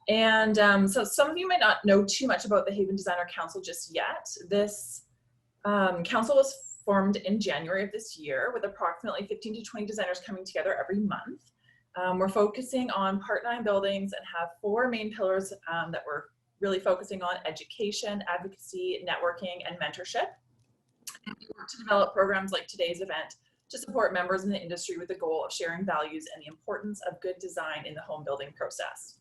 And so some of you might not know too much about the Haven Designer Council just yet. This council was formed in January of this year with approximately 15 to 20 designers coming together every month. We're focusing on Part 9 buildings and have 4 main pillars that we're really focusing on: education, advocacy, networking, and mentorship. And we work to develop programs like today's event to support members in the industry with the goal of sharing values and the importance of good design in the home building process.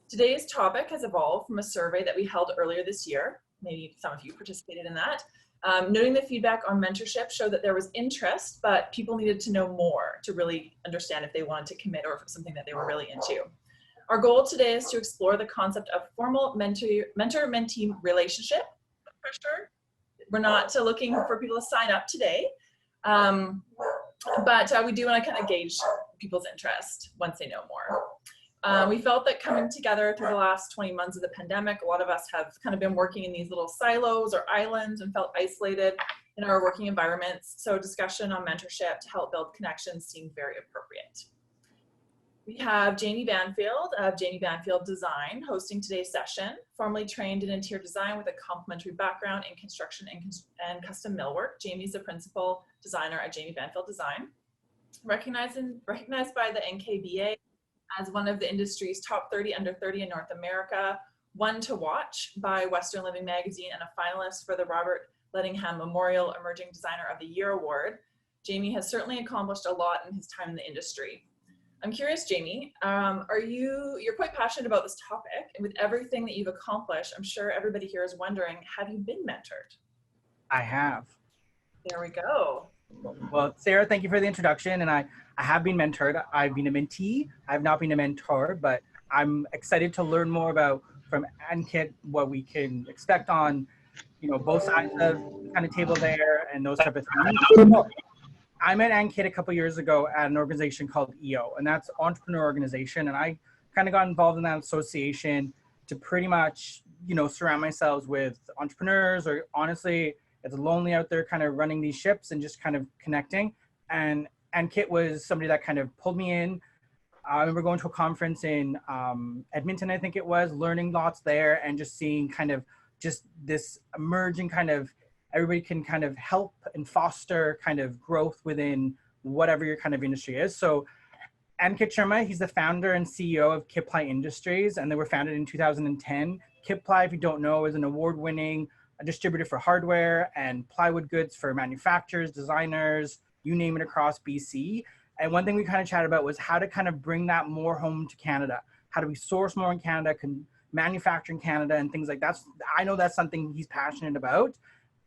Today's topic has evolved from a survey that we held earlier this year. Maybe some of you participated in that. Noting the feedback on mentorship showed that there was interest, but people needed to know more to really understand if they wanted to commit or if it's something that they were really into. Our goal today is to explore the concept of formal mentor-mentee relationship. For sure, we're not looking for people to sign up today, but we do want to kind of gauge people's interest once they know more. We felt that coming together through the last 20 months of the pandemic, a lot of us have kind of been working in these little silos or islands and felt isolated in our working environments. So discussion on mentorship to help build connections seemed very appropriate. We have Jamie Banfield of Jamie Banfield Design hosting today's session. Formerly trained in interior design with a complementary background in construction and custom millwork, Jamie's the principal designer at Jamie Banfield Design. Recognized by the NKBA as one of the industry's top 30 under 30 in North America, one to watch by Western Living Magazine, and a finalist for the Robert Lettingham Memorial Emerging Designer of the Year Award. Jamie has certainly accomplished a lot in his time in the industry. I'm curious, Jamie, you're quite passionate about this topic, and with everything that you've accomplished, I'm sure everybody here is wondering, have you been mentored? I have. There we go. Well, Sarah, thank you for the introduction. And I have been mentored. I've been a mentee. I've not been a mentor, but I'm excited to learn more about from Ankit what we can expect on, both sides of the kind of table there and those type of things. I met Ankit a couple years ago at an organization called EO, and that's Entrepreneur Organization. And I kind of got involved in that association to pretty much, surround myself with entrepreneurs, or honestly, it's lonely out there kind of running these ships and just kind of connecting. And Kit was somebody that kind of pulled me in. I remember going to a conference in Edmonton, I think it was, learning lots there and just seeing kind of just this emerging kind of, everybody can kind of help and foster kind of growth within whatever your kind of industry is. So Ankit Sharma, he's the founder and CEO of Kitply Industries, and they were founded in 2010. Kitply, if you don't know, is an award-winning a distributor for hardware and plywood goods for manufacturers, designers, you name it, across BC. And one thing we kind of chatted about was how to kind of bring that more home to Canada. How do we source more in Canada, can manufacture in Canada, and things like that. I know that's something he's passionate about.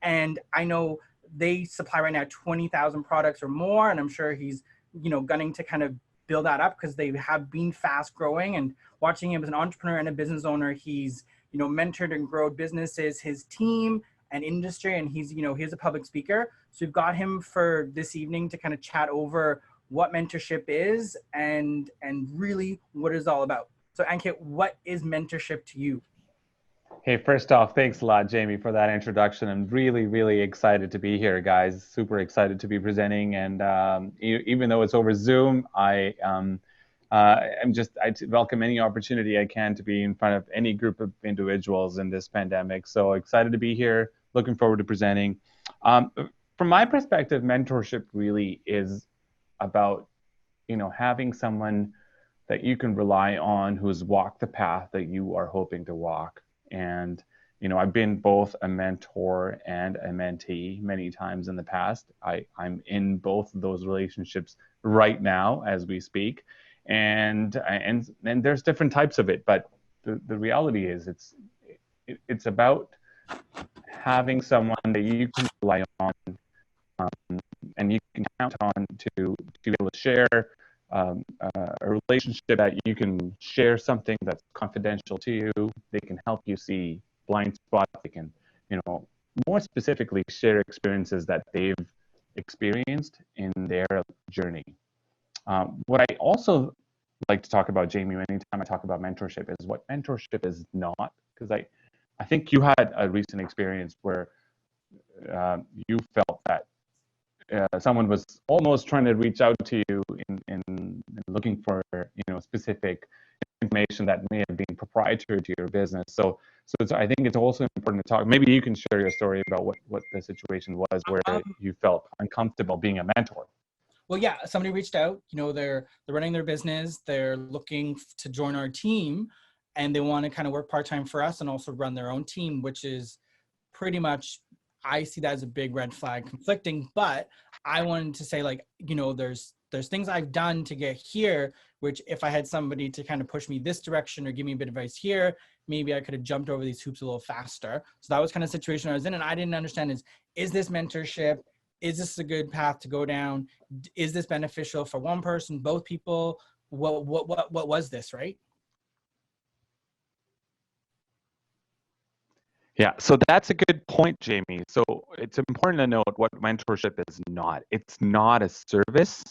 And I know they supply right now 20,000 products or more. And I'm sure he's, gunning to kind of build that up because they have been fast growing. And watching him as an entrepreneur and a business owner, he's mentored and grown businesses, his team and industry, and he's a public speaker. So we've got him for this evening to kind of chat over what mentorship is and really what it's all about. So Ankit, what is mentorship to you? Hey, first off, thanks a lot, Jamie, for that introduction. I'm really, really excited to be here, guys. Super excited to be presenting. And even though it's over Zoom, I welcome any opportunity I can to be in front of any group of individuals in this pandemic. So excited to be here. Looking forward to presenting. From my perspective, mentorship really is about, having someone that you can rely on who's walked the path that you are hoping to walk. And, I've been both a mentor and a mentee many times in the past. I'm in both of those relationships right now as we speak. And there's different types of it, but the reality is it's about having someone that you can rely on and you can count on to be able to share a relationship, that you can share something that's confidential to you. They can help you see blind spots. They can, more specifically share experiences that they've experienced in their journey. What I also like to talk about, Jamie, anytime I talk about mentorship, is what mentorship is not, because I think you had a recent experience where you felt that someone was almost trying to reach out to you in looking for specific information that may have been proprietary to your business. So I think it's also important to talk. Maybe you can share your story about what the situation was where you felt uncomfortable being a mentor. Well, yeah, somebody reached out, they're running their business, they're looking to join our team, and they want to kind of work part-time for us and also run their own team, which is pretty much, I see that as a big red flag, conflicting. But I wanted to say, like, there's things I've done to get here, which if I had somebody to kind of push me this direction or give me a bit of advice here, maybe I could have jumped over these hoops a little faster. So that was kind of the situation I was in. And I didn't understand is this mentorship? Is this a good path to go down? Is this beneficial for one person, both people? What was this, right? Yeah, so that's a good point, Jamie. So it's important to note what mentorship is not. It's not a service.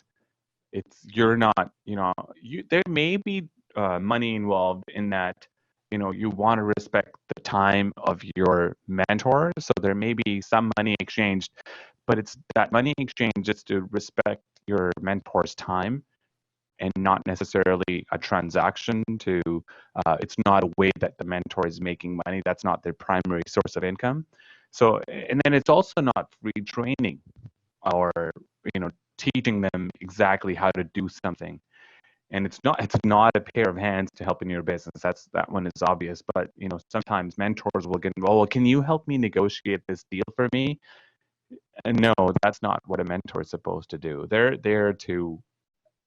You're not, there may be money involved in that, you want to respect the time of your mentor. So there may be some money exchanged, but it's that money exchange is to respect your mentor's time and not necessarily a transaction it's not a way that the mentor is making money. That's not their primary source of income. So, and then it's also not free training or, teaching them exactly how to do something. And it's not a pair of hands to help in your business. That one is obvious. But, sometimes mentors will get involved. Well, can you help me negotiate this deal for me? And no, that's not what a mentor is supposed to do. They're there to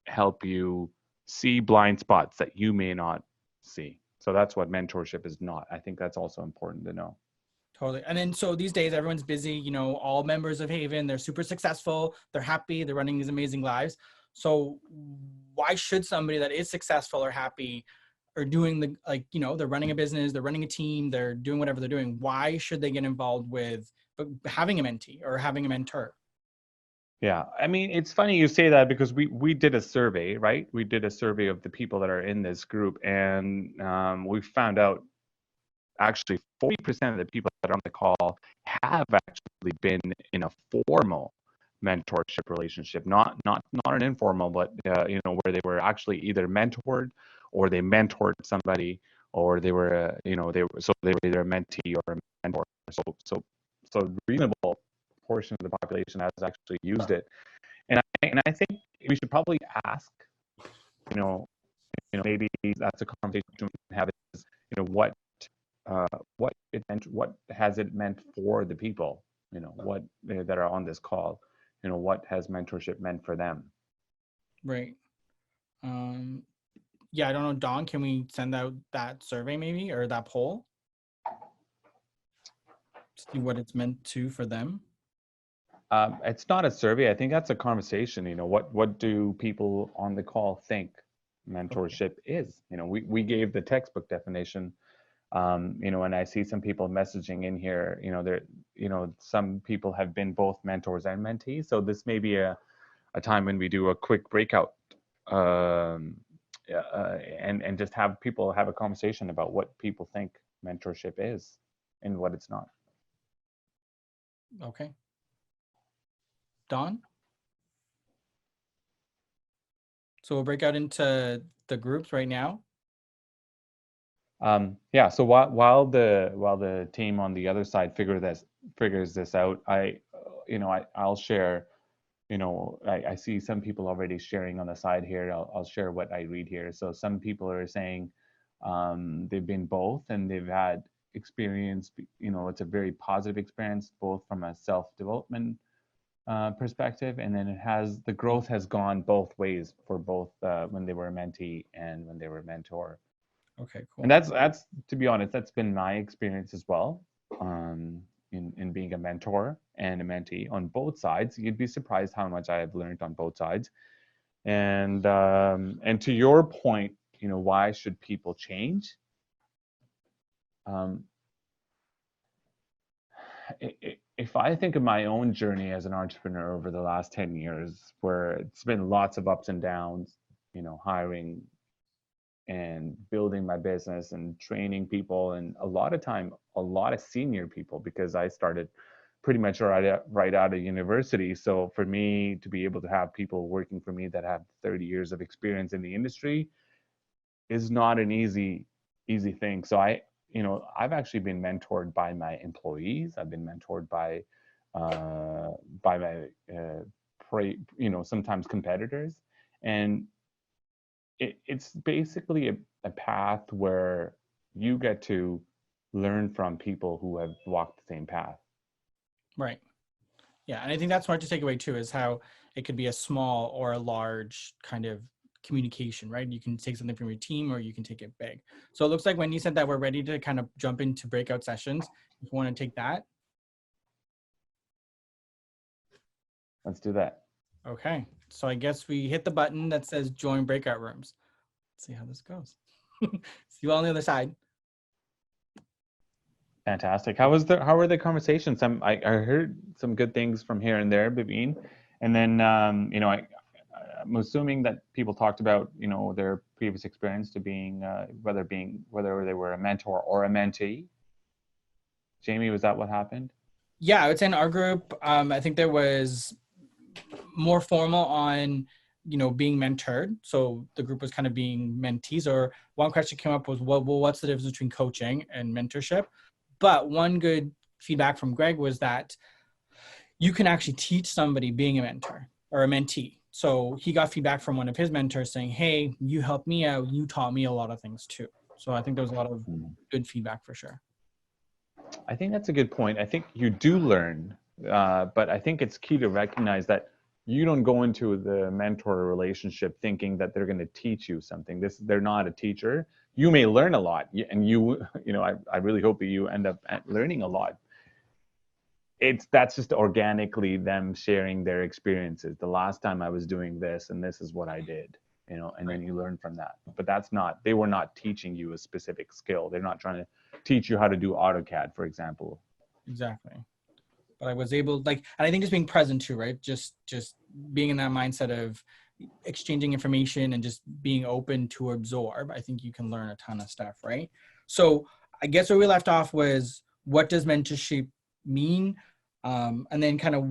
help you see blind spots that you may not see. So that's what mentorship is not. I think that's also important to know. Totally. And then so these days everyone's busy, all members of HAVAN, they're super successful, they're happy, they're running these amazing lives. So why should somebody that is successful or happy or doing they're running a business, they're running a team, they're doing whatever they're doing, why should they get involved with having a mentee or having a mentor? Yeah, I mean, it's funny you say that because we did a survey, right? We did a survey of the people that are in this group, and we found out actually 40% of the people that are on the call have actually been in a formal mentorship relationship, not an informal, but where they were actually either mentored or they mentored somebody, or they were they were either a mentee or a mentor. So reasonable portion of the population has actually used it, and I think we should probably ask, maybe that's a conversation we can have is, what has it meant for the people, what that are on this call, what has mentorship meant for them? Right. Yeah, I don't know, Don, can we send out that survey maybe, or that poll? See what it's meant to for them. It's not a survey. I think that's a conversation. What do people on the call think mentorship is? We gave the textbook definition. And I see some people messaging in here. Some people have been both mentors and mentees. So this may be a time when we do a quick breakout and just have people have a conversation about what people think mentorship is and what it's not. Okay. Don? So we'll break out into the groups right now. Yeah. So while the team on the other side figures this out, I'll share. I see some people already sharing on the side here. I'll share what I read here. So some people are saying they've been both and they've had experience. It's a very positive experience, both from a self-development perspective, and then the growth has gone both ways for both when they were a mentee and when they were a mentor. Okay, cool. And that's to be honest, that's been my experience as well. In being a mentor and a mentee on both sides. You'd be surprised how much I have learned on both sides. And to your point, why should people change? If I think of my own journey as an entrepreneur over the last 10 years, where it's been lots of ups and downs, hiring and building my business and training people, and a lot of senior people, because I started pretty much right out of university. So for me to be able to have people working for me that have 30 years of experience in the industry, is not an easy thing. So I've actually been mentored by my employees. I've been mentored by my sometimes competitors, and it's basically a path where you get to learn from people who have walked the same path. Right. Yeah, and I think that's smart to take away too, is how it could be a small or a large kind of communication, right? You can take something from your team or you can take it big. So it looks like when you said that we're ready to kind of jump into breakout sessions, if you want to take that. Let's do that. Okay, so I guess we hit the button that says join breakout rooms. Let's see how this goes. See you all on the other side. Fantastic. How were the conversations? I heard some good things from here and there, Bhaveen. And then I'm assuming that people talked about their previous experience to being whether they were a mentor or a mentee. Jamie, was that what happened? Yeah, I would say in our group, I think there was more formal on being mentored. So the group was kind of being mentees. Or one question came up was, well, what's the difference between coaching and mentorship? But one good feedback from Greg was that you can actually teach somebody being a mentor or a mentee. So he got feedback from one of his mentors saying, hey, you helped me out. You taught me a lot of things too. So I think there was a lot of good feedback for sure. I think that's a good point. I think you do learn, but I think it's key to recognize that you don't go into the mentor relationship thinking that they're going to teach you something. They're not a teacher. You may learn a lot, and I really hope that you end up learning a lot. That's just organically them sharing their experiences. The last time I was doing this, and this is what I did, and then you learn from that. But they were not teaching you a specific skill. They're not trying to teach you how to do AutoCAD, for example. Exactly. But I was able, and I think just being present too, right? Just being in that mindset of exchanging information and just being open to absorb. I think you can learn a ton of stuff, right? So I guess where we left off was, what does mentorship mean? And then kind of,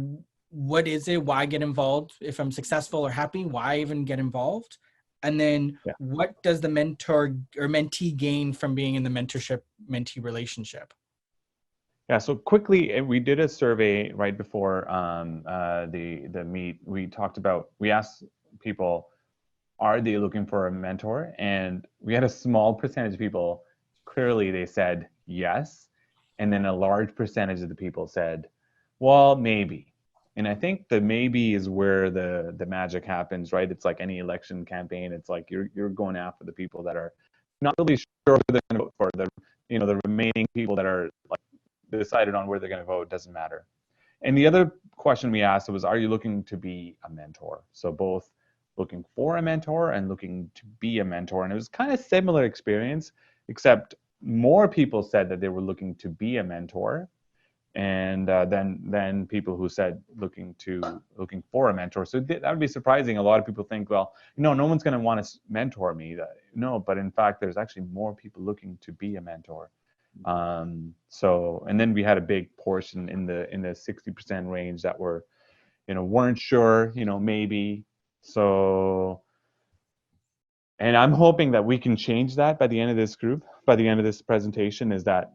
what is it? Why get involved? If I'm successful or happy, why even get involved? And then what does the mentor or mentee gain from being in the mentorship mentee relationship? Yeah, so quickly, we did a survey right before the meet. We asked people, are they looking for a mentor? And we had a small percentage of people, clearly they said yes. And then a large percentage of the people said, well, maybe. And I think the maybe is where the magic happens, right? It's like any election campaign. It's like you're going after the people that are not really sure who they're going to vote for. The remaining people that are like decided on where they're going to vote doesn't matter. And the other question we asked was, are you looking to be a mentor? So both looking for a mentor and looking to be a mentor. And it was kind of similar experience, except more people said that they were looking to be a mentor, and then people who said looking for a mentor. So that would be surprising. A lot of people think, well, no one's going to want to mentor me. No, but in fact, there's actually more people looking to be a mentor. And then we had a big portion in the 60% range that were, weren't sure, maybe. So, and I'm hoping that we can change that by the end of this presentation, is that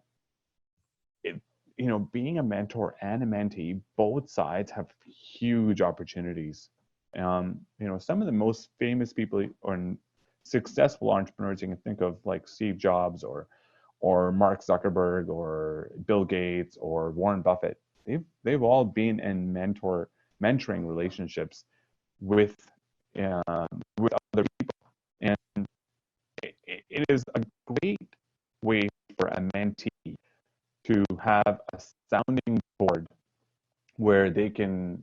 being a mentor and a mentee, both sides have huge opportunities. Some of the most famous people or successful entrepreneurs you can think of, like Steve Jobs or Mark Zuckerberg or Bill Gates or Warren Buffett, they've all been in mentoring relationships with other people, and it is a great way for a mentee to have a sounding board where they can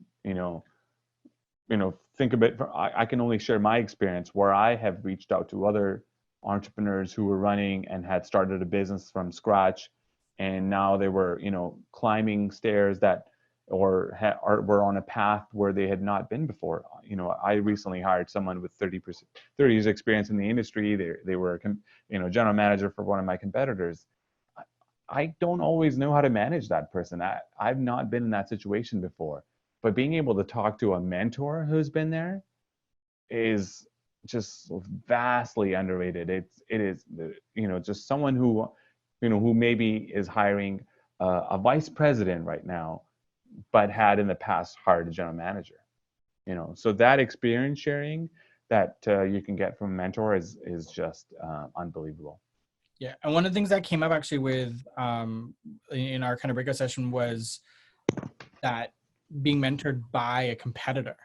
think of it. I can only share my experience where I have reached out to other entrepreneurs who were running and had started a business from scratch, and now they were climbing stairs were on a path where they had not been before. I recently hired someone with 30 years experience in the industry. They were general manager for one of my competitors. I don't always know how to manage that person. I've not been in that situation before, but being able to talk to a mentor who's been there is just vastly underrated. It is, just someone who, who maybe is hiring a vice president right now, but had in the past hired a general manager. So that experience sharing that you can get from a mentor is just unbelievable. Yeah, and one of the things that came up actually with in our kind of breakout session was that being mentored by a competitor.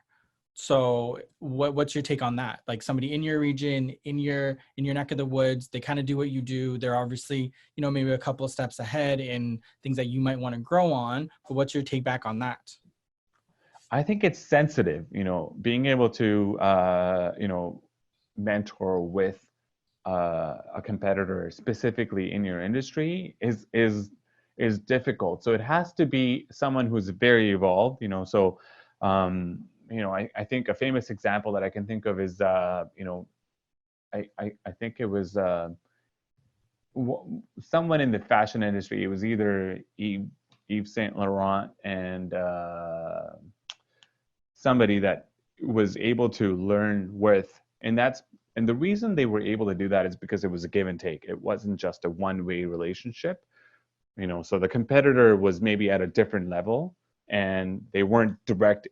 So what's your take on that? Like somebody in your region, in your neck of the woods, they kind of do what you do. They're obviously, maybe a couple of steps ahead in things that you might want to grow on, but what's your take back on that? I think it's sensitive, being able to, mentor with a competitor specifically in your industry is difficult. So it has to be someone who's very evolved, so I think a famous example that I can think of is I think it was someone in the fashion industry. It was either Yves Saint Laurent and somebody that was able to learn with, and the reason they were able to do that is because it was a give and take. It wasn't just a one-way relationship, so the competitor was maybe at a different level, and they weren't direct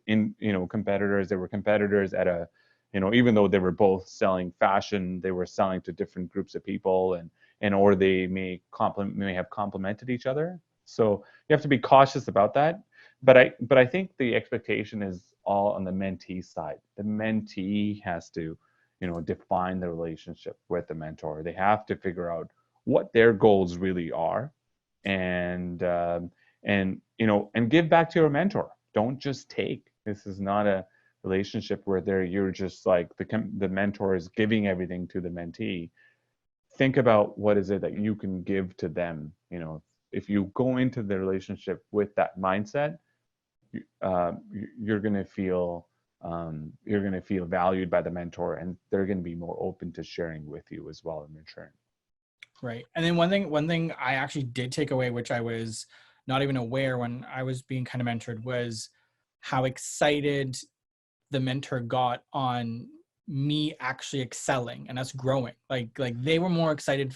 competitors. They were competitors at a, even though they were both selling fashion, they were selling to different groups of people, or they may have complemented each other. So you have to be cautious about that. But I think the expectation is all on the mentee side. The mentee has to, define the relationship with the mentor. They have to figure out what their goals really are, and give back to your mentor. Don't just take. This is not a relationship where you're just like the mentor is giving everything to the mentee. Think about what is it that you can give to them. If you go into the relationship with that mindset, you're going to feel valued by the mentor, and they're going to be more open to sharing with you as well in return. Right. And then one thing I actually did take away, which I was not even aware when I was being kind of mentored, was how excited the mentor got on me actually excelling and us growing. Like they were more excited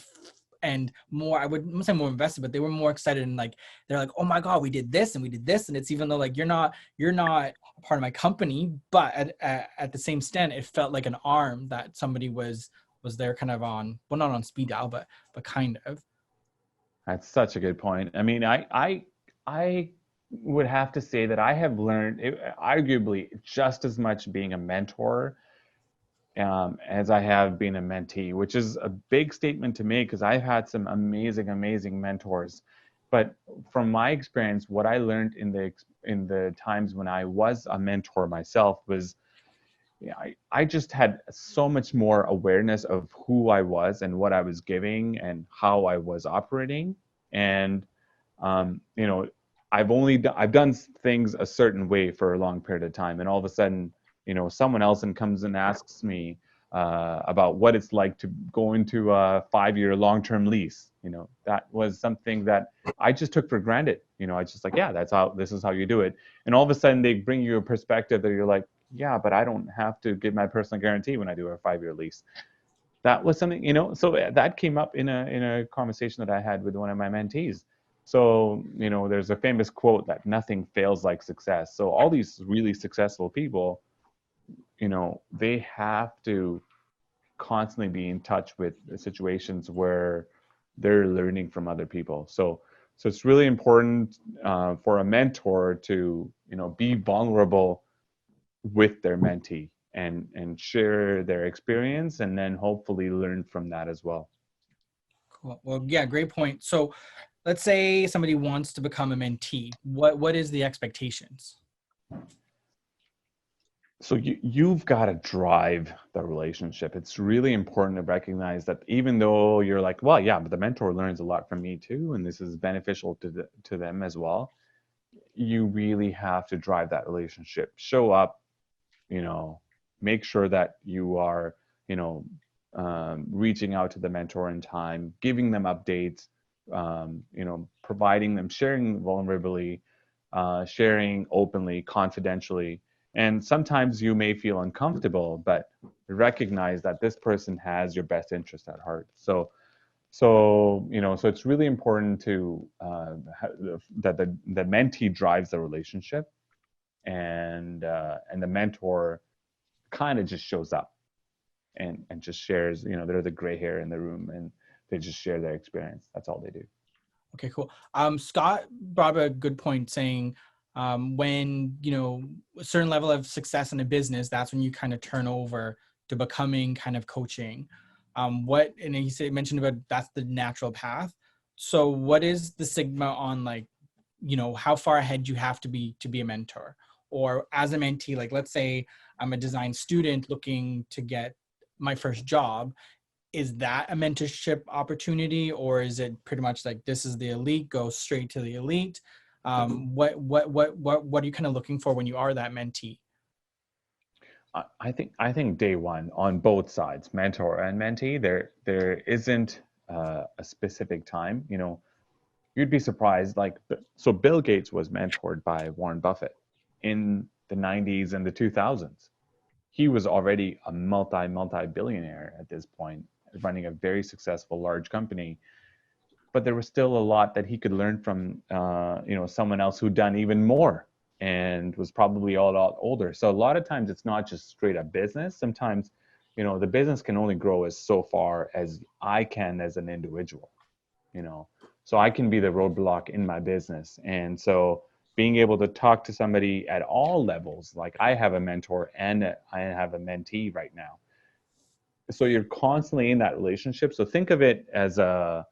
and more, I wouldn't say more invested, but they were more excited, and like they're like, oh my God, we did this and we did this. And it's, even though like you're not part of my company, but at the same extent, it felt like an arm that somebody was there kind of on, well, not on speed dial, but kind of. That's such a good point. I mean, I would have to say that I have learned arguably just as much being a mentor as I have been a mentee, which is a big statement to make because I've had some amazing mentors. But from my experience, what I learned in the times when I was a mentor myself was, I just had so much more awareness of who I was and what I was giving and how I was operating. And, I've done things a certain way for a long period of time. And all of a sudden, someone else comes and asks me about what it's like to go into a 5-year long-term lease. That was something that I just took for granted. I just like, yeah, this is how you do it. And all of a sudden they bring you a perspective that you're like, yeah, but I don't have to give my personal guarantee when I do a 5-year lease. That was something, so that came up in a conversation that I had with one of my mentees. So, there's a famous quote that nothing fails like success. So all these really successful people, they have to constantly be in touch with situations where they're learning from other people. So it's really important for a mentor to, be vulnerable with their mentee and share their experience, and then hopefully learn from that as well. Cool. Well, yeah, great point. So let's say somebody wants to become a mentee. What is the expectations? So you've got to drive the relationship. It's really important to recognize that even though you're like, well, yeah, but the mentor learns a lot from me too, and this is beneficial to them as well. You really have to drive that relationship. Show up, make sure that you are, reaching out to the mentor in time, giving them updates, providing them, sharing vulnerably, sharing openly, confidentially, And sometimes you may feel uncomfortable, but recognize that this person has your best interest at heart. So so it's really important to that the mentee drives the relationship, and the mentor kind of just shows up and just shares. They're the gray hair in the room, and they just share their experience. That's all they do. Okay, cool. Scott brought up a good point saying when, a certain level of success in a business, that's when you kind of turn over to becoming kind of coaching. And he mentioned about that's the natural path. So what is the stigma on like, how far ahead you have to be a mentor? Or as a mentee, like let's say I'm a design student looking to get my first job. Is that a mentorship opportunity, or is it pretty much like this is the elite, go straight to the elite? What are you kind of looking for when you are that mentee? I think day one on both sides, mentor and mentee, there isn't a specific time. You'd be surprised. So Bill Gates was mentored by Warren Buffett in the 90s and the 2000s. He was already a multi-billionaire at this point, running a very successful large company. But there was still a lot that he could learn from, someone else who'd done even more and was probably a lot older. So a lot of times it's not just straight up business. Sometimes, the business can only grow as so far as I can as an individual, so I can be the roadblock in my business. And so being able to talk to somebody at all levels, like I have a mentor and I have a mentee right now. So you're constantly in that relationship. So think of it as a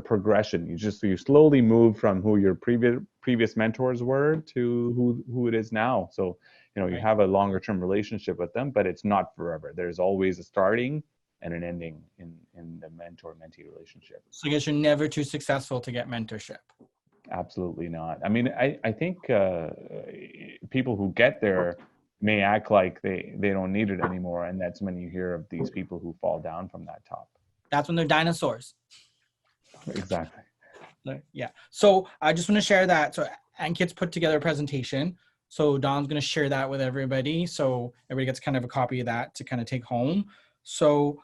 progression. You slowly move from who your previous mentors were to who it is now. So you have a longer term relationship with them, but it's not forever. There's always a starting and an ending in the mentor-mentee relationship. So I guess you're never too successful to get mentorship. Absolutely not. I mean, I think people who get there may act like they don't need it anymore, and that's when you hear of these people who fall down from that top. That's when they're dinosaurs. Exactly. Yeah. So I just want to share that. So Ankit's put together a presentation. So Don's going to share that with everybody. So everybody gets kind of a copy of that to kind of take home. So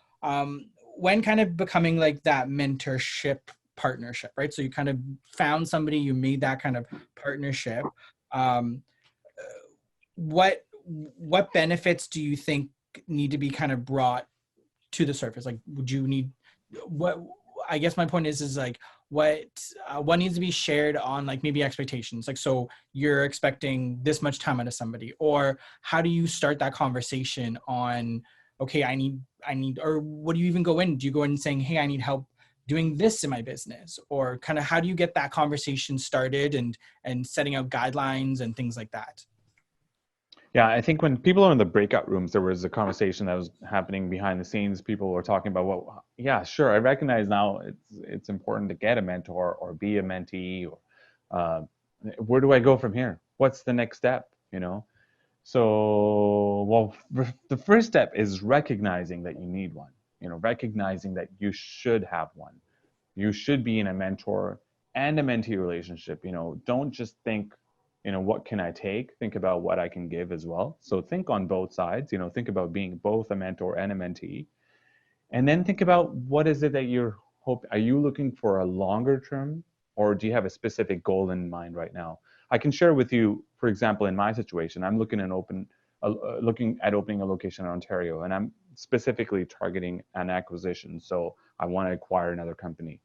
when kind of becoming like that mentorship partnership, right? So you kind of found somebody, you made that kind of partnership. What benefits do you think need to be kind of brought to the surface? Like, would you need what? I guess my point is like what needs to be shared on like maybe expectations. Like, so you're expecting this much time out of somebody, or how do you start that conversation on? Okay, I need, or what do you even go in? Do you go in saying, hey, I need help doing this in my business? Or kind of how do you get that conversation started and setting out guidelines and things like that? Yeah, I think when people are in the breakout rooms, there was a conversation that was happening behind the scenes. People were talking about, well, yeah, sure, I recognize now it's important to get a mentor or be a mentee. Or where do I go from here? What's the next step? So, well, the first step is recognizing that you need one. Recognizing that you should have one. You should be in a mentor and a mentee relationship. Don't just think, what can I take? Think about what I can give as well. So think on both sides. Think about being both a mentor and a mentee, and then think about what is it that are you looking for a longer term, or do you have a specific goal in mind right now? I can share with you, for example, in my situation, I'm looking at opening a location in Ontario, and I'm specifically targeting an acquisition. So I want to acquire another company.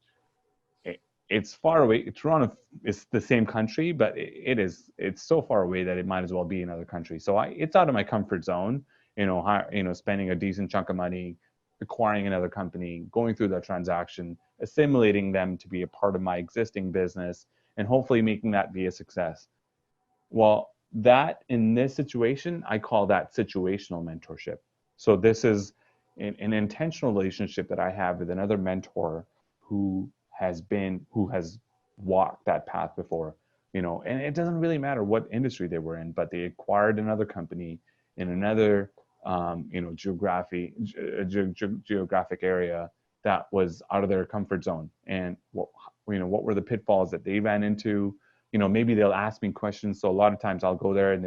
It's far away. Toronto is the same country, but it's so far away that it might as well be another country. So it's out of my comfort zone. Spending a decent chunk of money, acquiring another company, going through that transaction, assimilating them to be a part of my existing business, and hopefully making that be a success. Well, that in this situation, I call that situational mentorship. So this is an intentional relationship that I have with another mentor who has walked that path before, and it doesn't really matter what industry they were in, but they acquired another company in another, geographic area that was out of their comfort zone. And what were the pitfalls that they ran into? Maybe they'll ask me questions. So a lot of times I'll go there and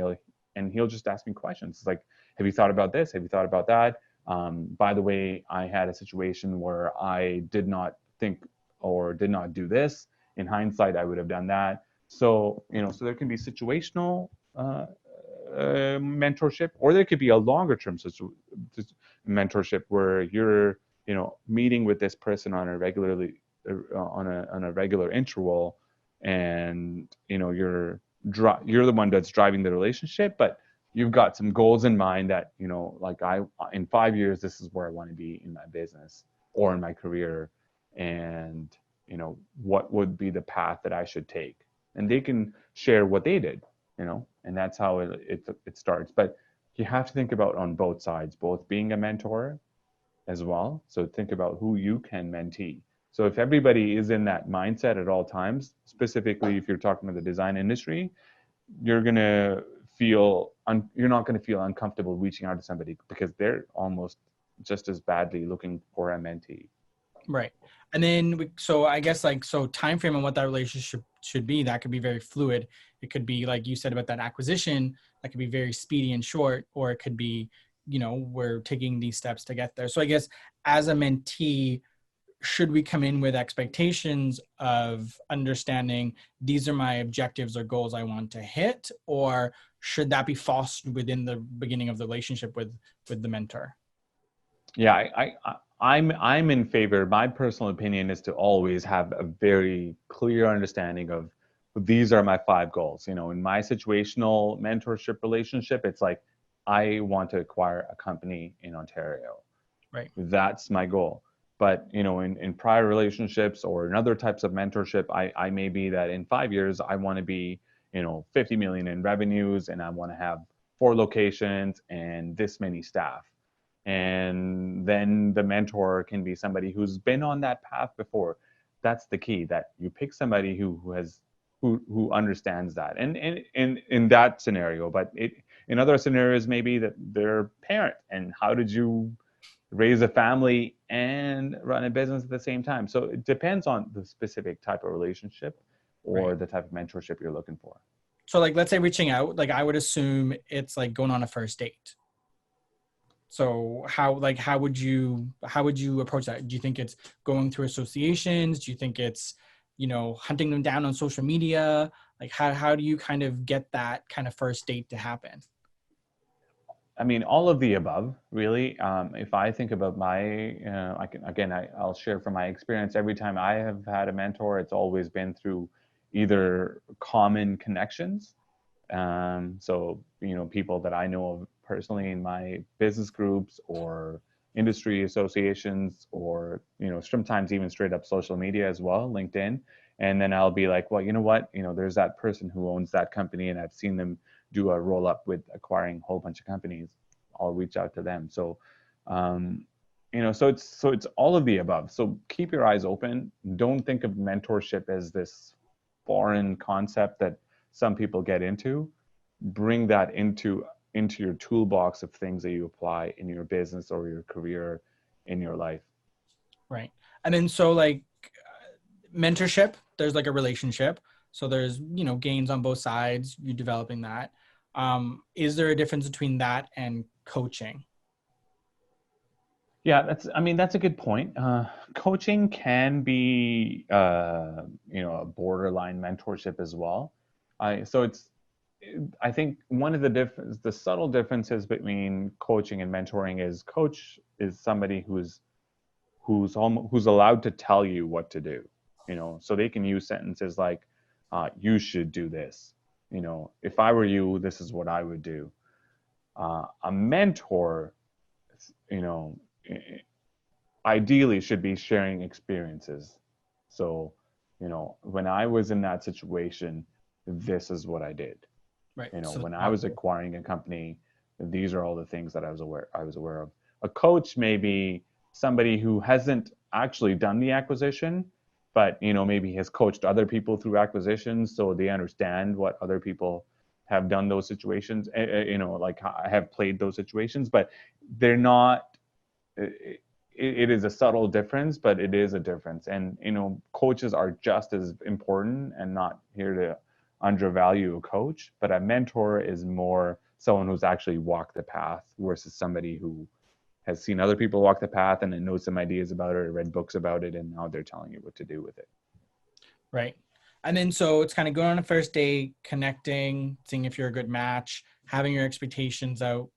and he'll just ask me questions. It's like, have you thought about this? Have you thought about that? By the way, I had a situation where I did not think or did not do this. In hindsight, I would have done that. So, so there can be situational mentorship, or there could be a longer term mentorship where you're, meeting with this person on a regular interval, and you're the one that's driving the relationship, but you've got some goals in mind that, like in 5 years, this is where I want to be in my business or in my career. And, what would be the path that I should take? And they can share what they did, and that's how it starts. But you have to think about on both sides, both being a mentor as well. So think about who you can mentee. So if everybody is in that mindset at all times, specifically if you're talking about the design industry, you're not going to feel uncomfortable reaching out to somebody because they're almost just as badly looking for a mentee. Right. And then, so I guess time frame on what that relationship should be, that could be very fluid. It could be, like you said about that acquisition, that could be very speedy and short, or it could be, we're taking these steps to get there. So I guess as a mentee, should we come in with expectations of understanding these are my objectives or goals I want to hit, or should that be fostered within the beginning of the relationship with the mentor? Yeah, I'm in favor. My personal opinion is to always have a very clear understanding of these are my 5 goals. In my situational mentorship relationship, it's like, I want to acquire a company in Ontario. Right. That's my goal. But, in prior relationships or in other types of mentorship, I may be that in 5 years, I want to be, 50 million in revenues, and I want to have 4 locations and this many staff. And then the mentor can be somebody who's been on that path before. That's the key, that you pick somebody who understands that. And in that scenario, but in other scenarios, maybe that they're a parent, and how did you raise a family and run a business at the same time? So it depends on the specific type of relationship or Right. the type of mentorship you're looking for. So let's say reaching out, I would assume it's like going on a first date. So how would you approach that? Do you think it's going through associations? Do you think it's, hunting them down on social media? How do you kind of get that kind of first date to happen? I mean, all of the above, really. If I think about I'll share from my experience. Every time I have had a mentor, it's always been through either common connections. So, people that I know of personally in my business groups or industry associations, or, sometimes even straight up social media as well, LinkedIn. And then I'll be like, well, you know what, there's that person who owns that company, and I've seen them do a roll up with acquiring a whole bunch of companies. I'll reach out to them. So, so it's all of the above. So keep your eyes open. Don't think of mentorship as this foreign concept that some people get into. Bring that into your toolbox of things that you apply in your business or your career, in your life. Right. And then mentorship, there's a relationship. So there's, gains on both sides, you developing that. Is there a difference between that and coaching? Yeah, that's a good point. Coaching can be, a borderline mentorship as well. I think one of the subtle differences between coaching and mentoring is coach is somebody who's allowed to tell you what to do. So they can use sentences like, you should do this. If I were you, this is what I would do. A mentor, ideally should be sharing experiences. So, when I was in that situation, this is what I did. Right. When I was acquiring a company, these are all the things that I was aware of. A coach may be somebody who hasn't actually done the acquisition, but maybe has coached other people through acquisitions, so they understand what other people have done those situations. Have played those situations, but they're not. It is a subtle difference, but it is a difference. And coaches are just as important, and not here to undervalue a coach, but a mentor is more someone who's actually walked the path versus somebody who has seen other people walk the path and then knows some ideas about it or read books about it, and now they're telling you what to do with it. Right. And then so it's kind of going on a first date, connecting, seeing if you're a good match, having your expectations out,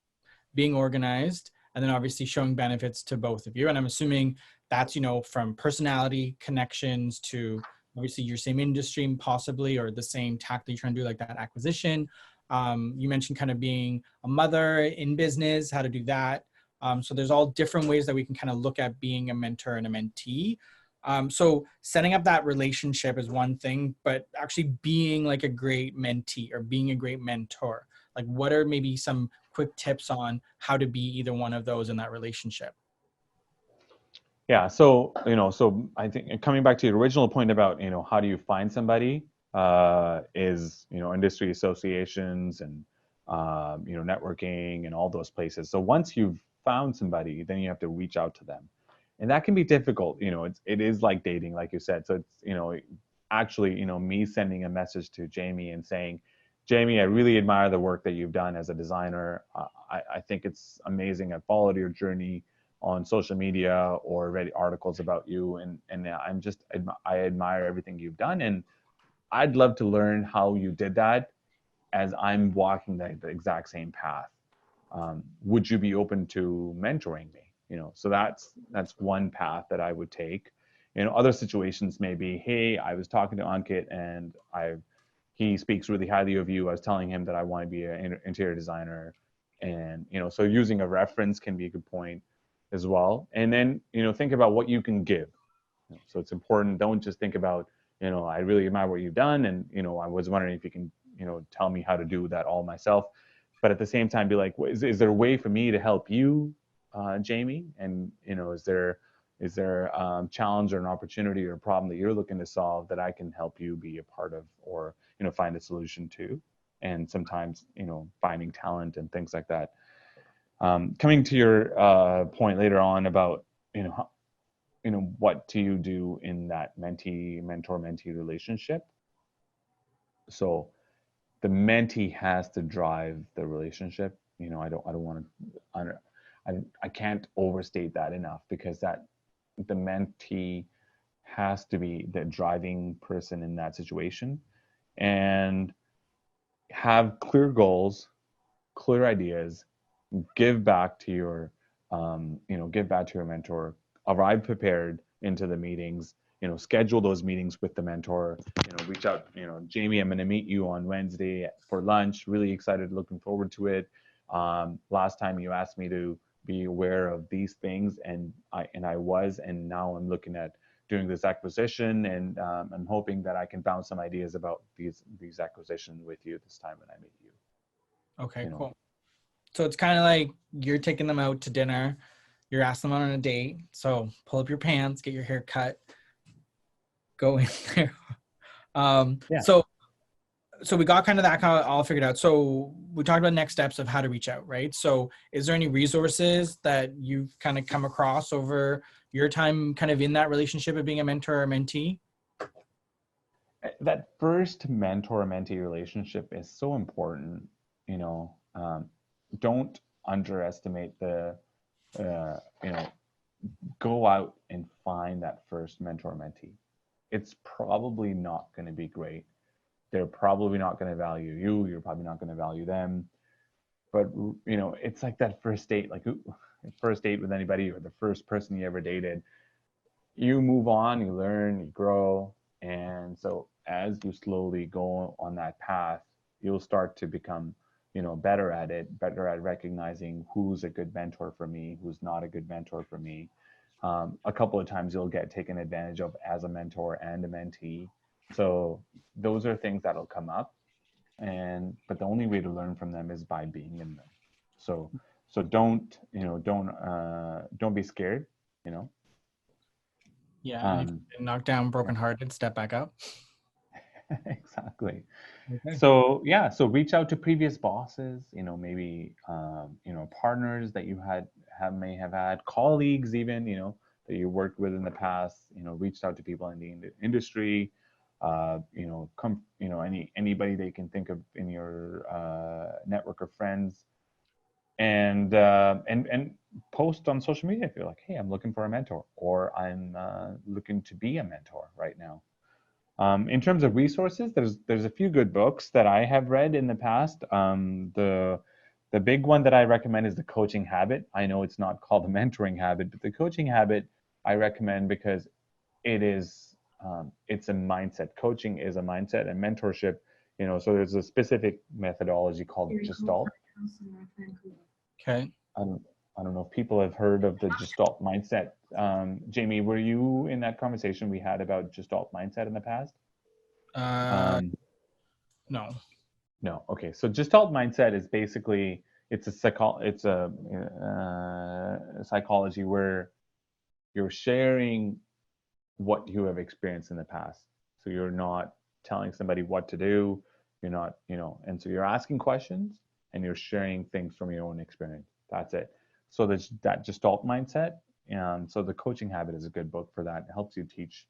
being organized, and then obviously showing benefits to both of you. And I'm assuming that's, you know, from personality connections to obviously your same industry possibly, or the same tack that you're trying to do, like that acquisition. You mentioned kind of being a mother in business, how to do that. So there's all different ways that we can kind of look at being a mentor and a mentee. So setting up that relationship is one thing, but actually being like a great mentee or being a great mentor, like what are maybe some quick tips on how to be either one of those in that relationship? Yeah, so so I think coming back to your original point about how do you find somebody, is industry associations and networking and all those places. So once you've found somebody, then you have to reach out to them, and that can be difficult. It is like dating, like you said. So it's actually me sending a message to Jamie and saying, Jamie, I really admire the work that you've done as a designer. I think it's amazing. I followed your journey on social media or read articles about you, and I admire everything you've done, and I'd love to learn how you did that as I'm walking the exact same path. Would you be open to mentoring me? So that's one path that I would take. Other situations may be, hey, I was talking to Ankit and he speaks really highly of you. I was telling him that I want to be an interior designer, and so using a reference can be a good point as well. And then think about what you can give. So it's important. Don't just think about I really admire what you've done, and I was wondering if you can tell me how to do that all myself. But at the same time, be like, is there a way for me to help you, Jamie? And is there challenge or an opportunity or a problem that you're looking to solve that I can help you be a part of, or find a solution to? And sometimes finding talent and things like that. Coming to your point later on about what do you do in that mentor-mentee relationship? So the mentee has to drive the relationship. I don't want to. I can't overstate that enough, because that the mentee has to be the driving person in that situation, and have clear goals, clear ideas, give back to your mentor, arrive prepared into the meetings, schedule those meetings with the mentor, reach out, Jamie, I'm going to meet you on Wednesday for lunch, really excited, looking forward to it. Last time you asked me to be aware of these things, and I was, and now I'm looking at doing this acquisition, and I'm hoping that I can bounce some ideas about these acquisitions with you this time when I meet you. Okay, cool. So it's kind of like you're taking them out to dinner, you're asking them on a date. So pull up your pants, get your hair cut, go in there. Yeah. So we got kind of that kind of all figured out. So we talked about next steps of how to reach out, right? So is there any resources that you've kind of come across over your time kind of in that relationship of being a mentor or mentee? That first mentor-mentee relationship is so important. Don't underestimate the go out and find that first mentor-mentee. It's probably not going to be great. They're probably not going to value you. You're probably not going to value them. But it's like that first date, first date with anybody, or the first person you ever dated. You move on, you learn, you grow, and so as you slowly go on that path, you'll start to become better at it, better at recognizing who's a good mentor for me, who's not a good mentor for me. A couple of times you'll get taken advantage of as a mentor and a mentee. So those are things that'll come up, but the only way to learn from them is by being in them. So don't be scared. Yeah, knock down, brokenhearted, step back up. Exactly. Okay. So reach out to previous bosses, maybe partners that you may have had, colleagues even, that you worked with in the past, reached out to people in the industry, Anybody they can think of in your network of friends, and post on social media if you're like, hey, I'm looking for a mentor, or I'm looking to be a mentor right now. In terms of resources, there's a few good books that I have read in the past. The big one that I recommend is The Coaching Habit. I know it's not called The Mentoring Habit, but The Coaching Habit I recommend because it's a mindset. Coaching is a mindset, and mentorship, so there's a specific methodology called Gestalt. Okay. I don't know if people have heard of the Gestalt mindset. Jamie, were you in that conversation we had about Gestalt mindset in the past? No. No. Okay. So Gestalt mindset is basically it's a psychology where you're sharing what you have experienced in the past. So you're not telling somebody what to do. You're not, and so you're asking questions and you're sharing things from your own experience. That's it. So there's that Gestalt mindset. And so The Coaching Habit is a good book for that. It helps you teach,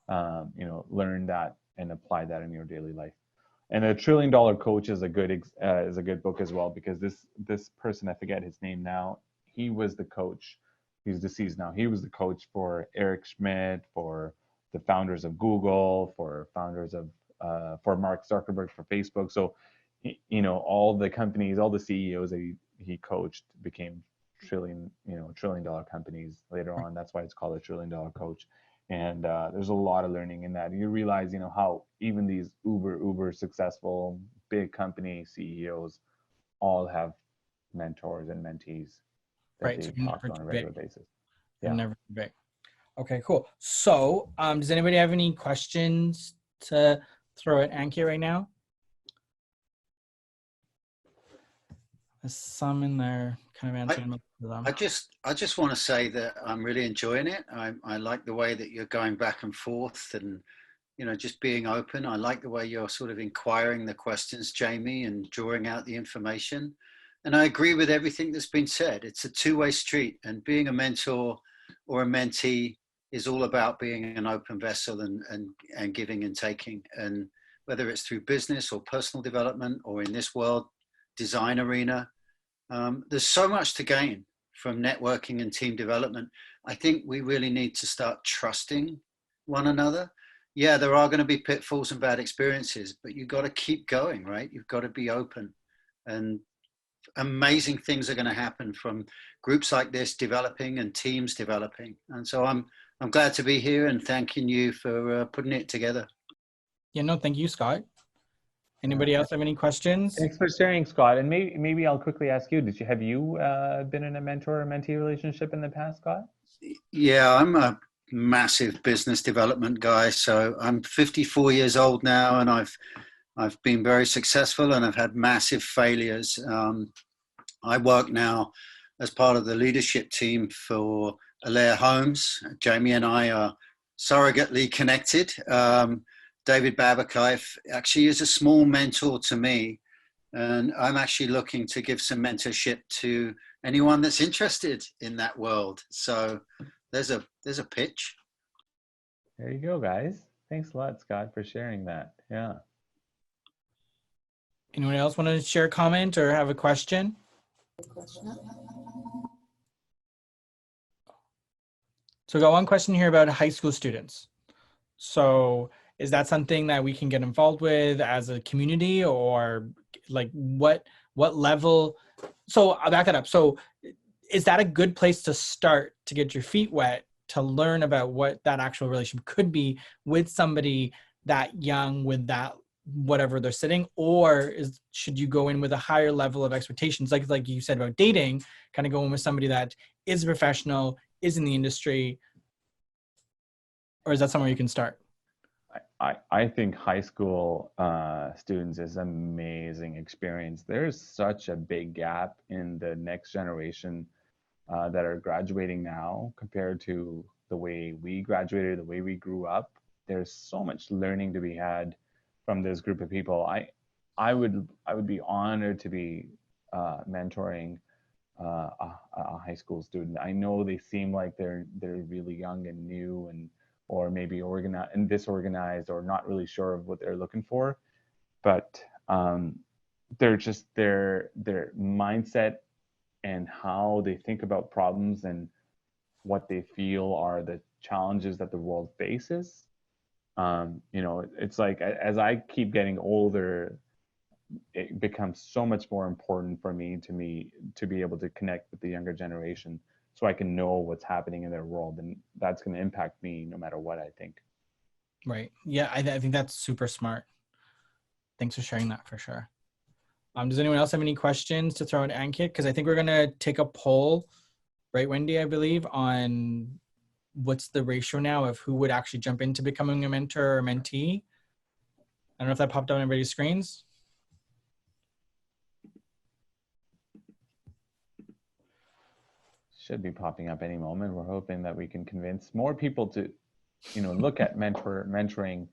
learn that and apply that in your daily life. And The $1 Trillion Coach is a good book as well, because this person, I forget his name now, he was the coach. He's deceased now. He was the coach for Eric Schmidt, for the founders of Google, for Mark Zuckerberg for Facebook. So, all the companies, all the CEOs that he coached became $1 trillion companies later on. That's why it's called a $1 Trillion Coach. And there's a lot of learning in that. You realize, how even these uber successful big company CEOs all have mentors and mentees that Right. they So talk to on a regular basis. Yeah. Never too big. Okay, cool. So does anybody have any questions to throw at Ankit right now? There's some in there kind of answering them. I just want to say that I'm really enjoying it. I like the way that you're going back and forth and, just being open. I like the way you're sort of inquiring the questions, Jamie, and drawing out the information. And I agree with everything that's been said. It's a two-way street, and being a mentor or a mentee is all about being an open vessel and giving and taking. And whether it's through business or personal development, or in this world, design arena, there's so much to gain from networking and team development. I think we really need to start trusting one another. Yeah, there are going to be pitfalls and bad experiences, but you've got to keep going, right? You've got to be open, and amazing things are going to happen from groups like this developing and teams developing. And so I'm glad to be here, and thanking you for putting it together. Yeah, no, thank you, Scott. Anybody else have any questions? Thanks for sharing, Scott. And maybe I'll quickly ask you, have you been in a mentor or mentee relationship in the past, Scott? Yeah, I'm a massive business development guy. So I'm 54 years old now, and I've been very successful, and I've had massive failures. I work now as part of the leadership team for Alair Homes. Jamie and I are surrogately connected. David Babakayev actually is a small mentor to me, and I'm actually looking to give some mentorship to anyone that's interested in that world. So there's a pitch. There you go, guys. Thanks a lot, Scott, for sharing that. Yeah. Anyone else want to share a comment or have a question? So we got one question here about high school students. So is that something that we can get involved with as a community, or like what level? So I'll back that up. So is that a good place to start to get your feet wet, to learn about what that actual relationship could be with somebody that young, with that whatever they're sitting, or should you go in with a higher level of expectations, like you said about dating, kind of go in with somebody that is a professional, is in the industry, or is that somewhere you can start? I think high school students is an amazing experience. There's such a big gap in the next generation that are graduating now compared to the way we graduated, the way we grew up. There's so much learning to be had from this group of people. I would be honored to be mentoring a high school student. I know they seem like they're really young and new and or maybe disorganized or not really sure of what they're looking for. But they're just their mindset and how they think about problems and what they feel are the challenges that the world faces. It's like as I keep getting older, it becomes so much more important for me to be able to connect with the younger generation so I can know what's happening in their world, and that's going to impact me no matter what, I think. Right. Yeah, I think that's super smart. Thanks for sharing that for sure. Does anyone else have any questions to throw at Ankit? Because I think we're going to take a poll, right, Wendy, I believe, on what's the ratio now of who would actually jump into becoming a mentor or mentee. I don't know if that popped up on everybody's screens. Should be popping up any moment. We're hoping that we can convince more people to, look at mentoring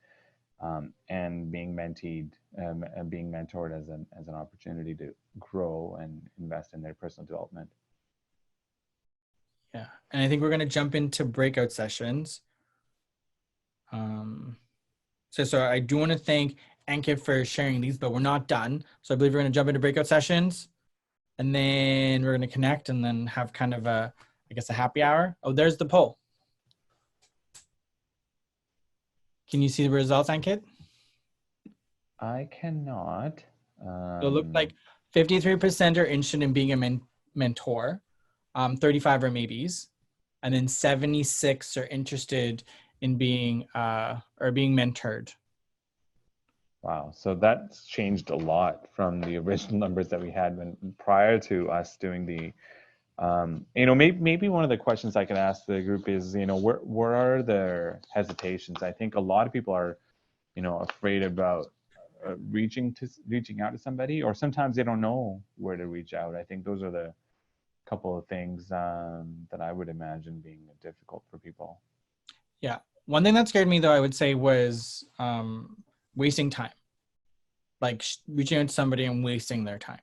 and being menteed and being mentored as an opportunity to grow and invest in their personal development. Yeah, and I think we're going to jump into breakout sessions. So I do want to thank Ankit for sharing these, but we're not done. So I believe we're going to jump into breakout sessions, and then we're going to connect and then have kind of a happy hour. Oh, there's the poll. Can you see the results, Ankit? I cannot. So it looked like 53% are interested in being a mentor, 35 are maybes, and then 76 are interested in being being mentored. Wow, so that's changed a lot from the original numbers that we had prior to us doing the. Maybe one of the questions I could ask the group is, where are their hesitations? I think a lot of people are, afraid about reaching out to somebody, or sometimes they don't know where to reach out. I think those are the couple of things that I would imagine being difficult for people. Yeah, one thing that scared me though, I would say, was wasting time, like reaching out to somebody and wasting their time,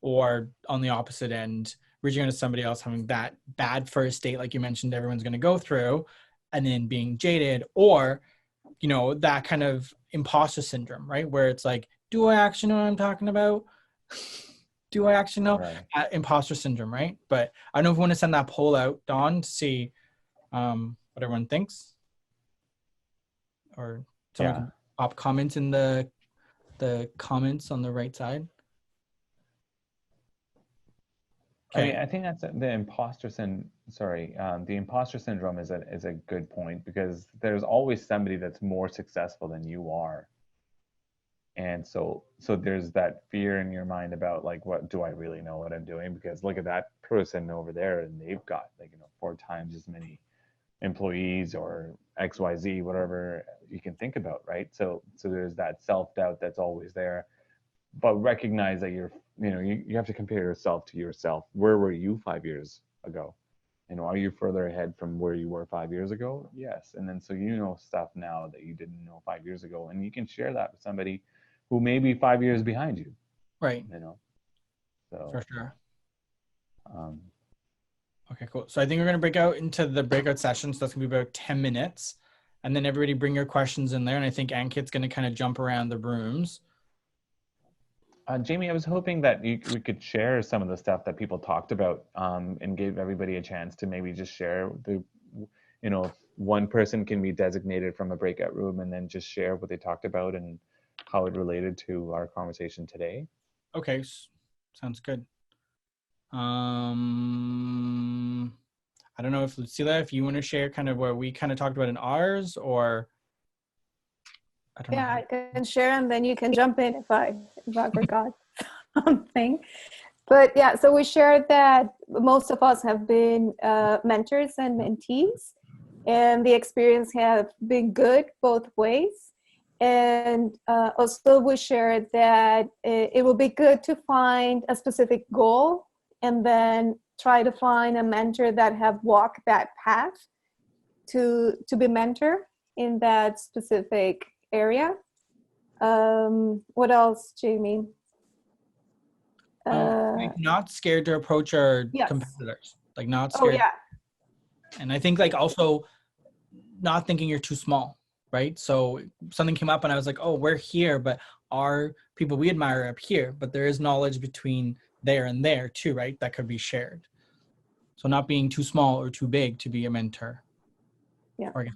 or on the opposite end, reaching out to somebody else, having that bad first date, like you mentioned, everyone's going to go through, and then being jaded, or, that kind of imposter syndrome, right? Where it's like, do I actually know what I'm talking about? Do I actually know? Right. Imposter syndrome, right? But I don't know if we want to send that poll out, Dawn, to see what everyone thinks, or someone can pop comments in the comments on the right side. Okay. I think that's the imposter syndrome is a good point, because there's always somebody that's more successful than you are. And so there's that fear in your mind about, like, what do I really know what I'm doing? Because look at that person over there, and they've got 4 times as many employees, or XYZ, whatever you can think about, right? So there's that self-doubt that's always there. But recognize that you have to compare yourself to yourself. Where were you 5 years ago? Are you further ahead from where you were 5 years ago? Yes. And then so stuff now that you didn't know 5 years ago, and you can share that with somebody who may be 5 years behind you. Right. So for sure. Okay, cool. So I think we're going to break out into the breakout session. So that's going to be about 10 minutes. And then everybody bring your questions in there. And I think Ankit's going to kind of jump around the rooms. Jamie, I was hoping that we could share some of the stuff that people talked about, and give everybody a chance to maybe just share if one person can be designated from a breakout room and then just share what they talked about and how it related to our conversation today. Okay, sounds good. I don't know if Lucila, if you want to share kind of what we kind of talked about in ours, or I don't know. Yeah, I can share, and then you can jump in if I forgot something. But yeah, so we shared that most of us have been mentors and mentees, and the experience have been good both ways. And also we shared that it will be good to find a specific goal and then try to find a mentor that have walked that path to be mentor in that specific area. What else, Jamie? Not scared to approach our yes. competitors, like not scared. Oh yeah. And I think also not thinking you're too small, right? So something came up and I was like, oh, we're here, but our people we admire are up here, but there is knowledge between there and there too, right? That could be shared. So not being too small or too big to be a mentor. Yeah. Or,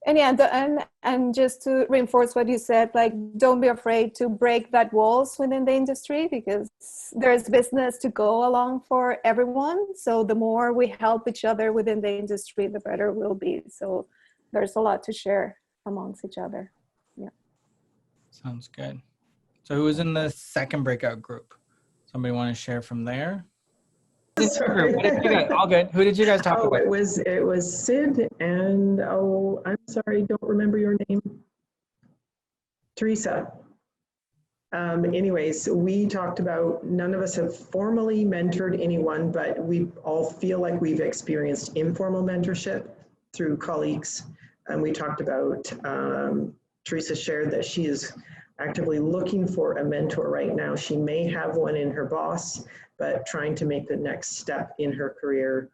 And yeah, and just to reinforce what you said, like, don't be afraid to break that walls within the industry, because there's business to go along for everyone. So the more we help each other within the industry, the better we'll be. So there's a lot to share amongst each other. Yeah. sounds good. So who was in the second breakout group? Somebody want to share from there? Sorry. What did you guys, all good. Who did you guys talk about? It was Sid and, oh, I'm sorry, don't remember your name. Teresa. Anyways, we talked about, none of us have formally mentored anyone, but we all feel like we've experienced informal mentorship through colleagues. And we talked about, Teresa shared that she is actively looking for a mentor right now. She may have one in her boss, but trying to make the next step in her career.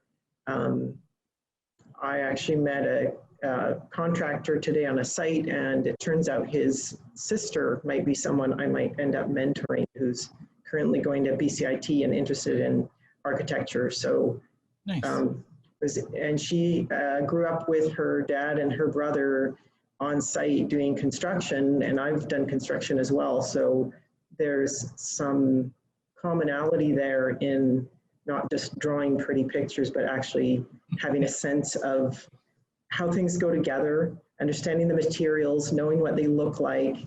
I actually met a contractor today on a site, and it turns out his sister might be someone I might end up mentoring, who's currently going to BCIT and interested in architecture. So, Nice. And she grew up with her dad and her brother on site doing construction, and I've done construction as well. So there's some commonality there in not just drawing pretty pictures, but actually having a sense of how things go together, understanding the materials, knowing what they look like.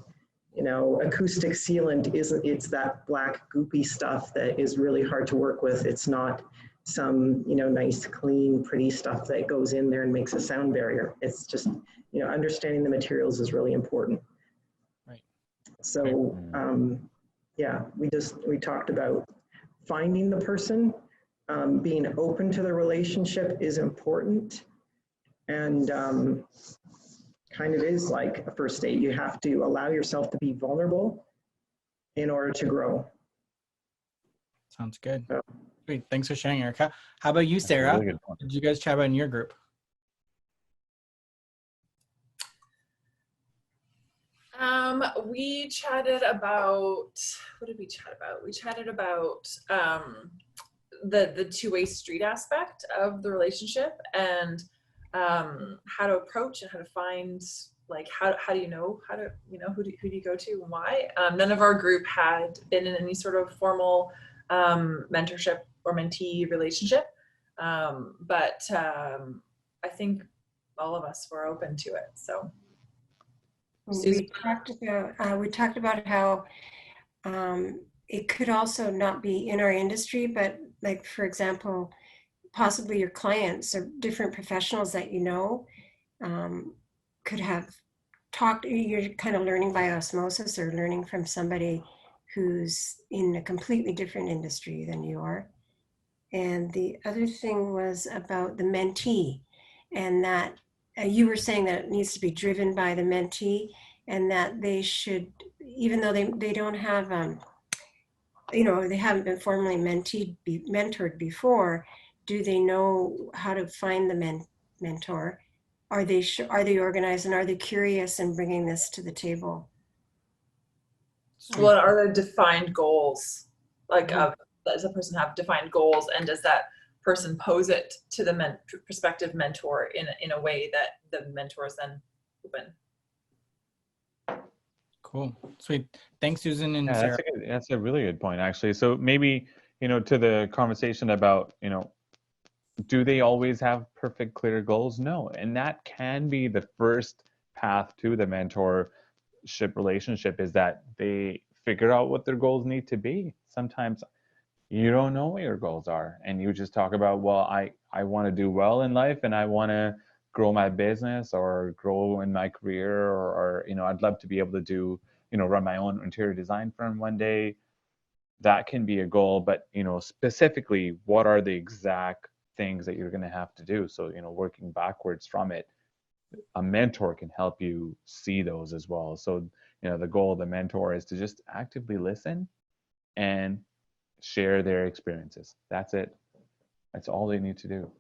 You know, acoustic sealant it's that black goopy stuff that is really hard to work with. It's not some, you know, nice, clean, pretty stuff that goes in there and makes a sound barrier. It's just, you know, understanding the materials is really important. Right. So, yeah, we talked about finding the person, being open to the relationship is important, and kind of is like a first date. You have to allow yourself to be vulnerable in order to grow. Sounds good. So. Great. Thanks for sharing, Erica. How about you, Sarah? Really good point. Did you guys chat about in your group? We chatted about, what did we chat about? We chatted about the two-way street aspect of the relationship, and how to approach and how to find, like, how do you know how to, you know, who do you go to and why. None of our group had been in any sort of formal mentorship or mentee relationship, but I think all of us were open to it. So we talked about how it could also not be in our industry, but, like, for example, possibly your clients or different professionals that you know could have talked. You're kind of learning by osmosis, or learning from somebody who's in a completely different industry than you are. And the other thing was about the mentee, and that you were saying that it needs to be driven by the mentee, and that they should, even though they don't have, you know, they haven't been formally mentored before, do they know how to find the mentor? Are they organized, and are they curious in bringing this to the table? what are the defined goals? Like, does a person have defined goals, and does that person pose it to the prospective mentor in a way that the mentor is then open? Cool. Sweet. Thanks, Susan and Yeah, Sarah. that's a really good point, actually. So maybe, you know, to the conversation about, you know, do they always have perfect, clear goals? No. And that can be the first path to the mentorship relationship, is that they figure out what their goals need to be. Sometimes you don't know what your goals are, and you just talk about, well, I want to do well in life, and I want to grow my business or grow in my career, or, you know, I'd love to be able to do, you know, run my own interior design firm one day. That can be a goal, but, you know, specifically, what are the exact things that you're going to have to do? So, you know, working backwards from it, a mentor can help you see those as well. So, you know, the goal of the mentor is to just actively listen and share their experiences. That's it. That's all they need to do.